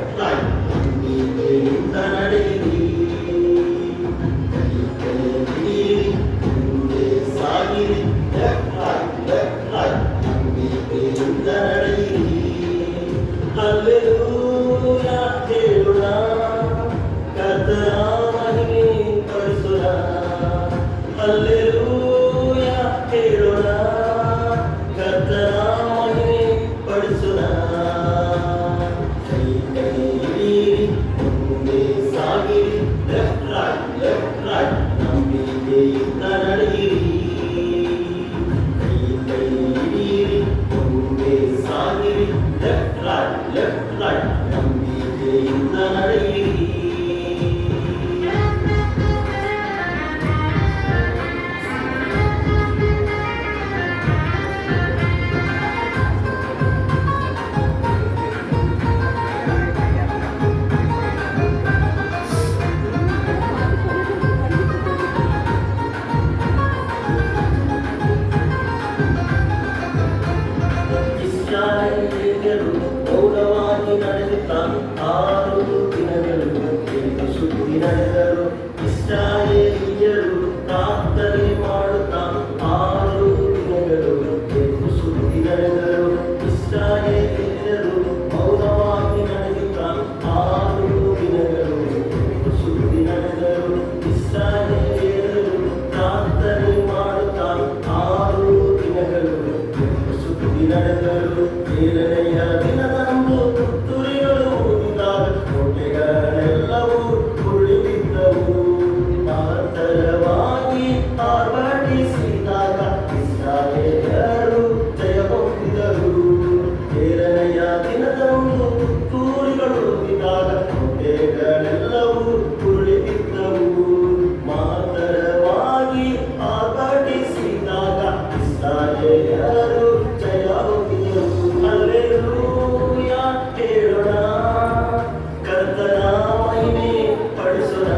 Left right ನಂಬಿಕೆಯಿಂದ ನಡೆಯಿರಿ, ಕೈ ಹಿಡಿಯಿರಿ, ಮುಂದೆ ಸಾಗಿರಿ, ಲೆಫ್ಟ್ ರೈಟ್ ನಂಬಿಕೆಯಿಂದ ನಡೆಯಿರಿ. ಹಲ್ಲೆಲೂಯಾ ಹೇಳೋಣ, ಕರ್ತನ ಮಹಿಮೆ ಪಡಿಸೋಣ. ಹಲ್ಲೆಲೂಯಾ ಹೇಳೋಣ, ಕರ್ತನ ಮಹಿಮೆ ಪಡಿಸೋಣ. ಕೈ ಹಿಡಿಯಿರಿ, ಮುಂದೆ ಸಾಗಿರಿ, ಲೆಫ್ಟ್ ರೈಟ್ ನಂಬಿಕೆಯಿಂದ ನಡೆಯಿರಿ. ಕೈ ಹಿಡಿಯಿರಿ, ಮುಂದೆ ಸಾಗಿರಿ, ಲೆಫ್ಟ್ ರೈಟ್ ನಂಬಿಕೆಯಿಂದ ನಡೆಯಿರಿ. ಇಸ್ರಾಯೇಲ್ಯರು ಮೌನವಾಗಿ ನಡೆಯುತ್ತಾ 6 ದಿನಗಳು ಎಂದು ಸುದ್ದಿ ನಡೆದರು. ಇಸ್ರಾಯೇಲ್ಯರು ಪ್ರಾರ್ಥನೆ ಮಾಡುತ್ತಾ 6 ದಿನಗಳು ಎಂದು ಸುದ್ದಿ ನಡೆದರು. ಇಸ್ರಾಯೇಲ್ಯರು ಮೌನವಾಗಿ ನಡೆಯುತ್ತಾ 6 ದಿನಗಳು ಎಂದು ಸುದ್ದಿ ನಡೆದರು. ಇಸ್ರಾಯೇಲ್ಯರು ಪ್ರಾರ್ಥನೆ ಮಾಡುತ್ತಾ 6 ದಿನಗಳು ಎಂದು ಸುದ್ದಿ ನಡೆದರು. 7ನೆಯ ದಿನದಂದು ತುತ್ತೂರಿಗಳು ಊದಿದಾಗ ಕೋಟೆಗಳೆಲ್ಲವೂ ಉರುಳಿ ಬಿದ್ದವು. ಮಹತ್ತರವಾಗಿ ಆರ್ಭಟಿಸಿದಾಗ ಇಸ್ರಾಯೇಲ್ಯರು ಜಯ ಹೊಂದಿದರು. 7ನೆಯ ದಿನದಂದು ತುತ್ತೂರಿಗಳು ಊದಿದಾಗ ಕೋಟೆಗಳೆಲ್ಲವೂ ಉರುಳಿ ಬಿದ್ದವು. ಮಹತ್ತರವಾಗಿ ಆರ್ಭಟಿಸಿದಾಗ ಇಸ್ರಾಯೇಲ್ಯರು ಜಯ ಹೊಂದಿದರು. ಹಲ್ಲೆಲೂಯಾ ಹೇಳೋಣ, ಕರ್ತನ ಮಹಿಮೆ ಪಡಿಸೋಣ.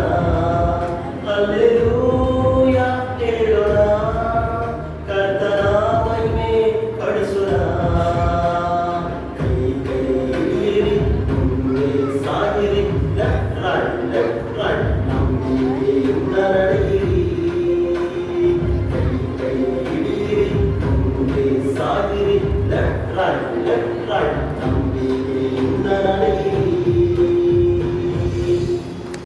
ಹಲ್ಲೆಲೂಯಾ ಹೇಳೋಣ, ಕರ್ತನ ಮಹಿಮೆ ಪಡಿಸೋಣ. ಕೈ ಹಿಡಿಯಿರಿ, ಮುಂದೆ ಸಾಗಿರಿ, ಲೆಫ್ಟ್ ರೈಟ್ ನಂಬಿಕೆಯಿಂದ ನಡೆಯಿರಿ. ಕೈ ಹಿಡಿಯಿರಿ, ಮುಂದೆ ಸಾಗಿರಿ, ಲೆಫ್ಟ್ ರೈಟ್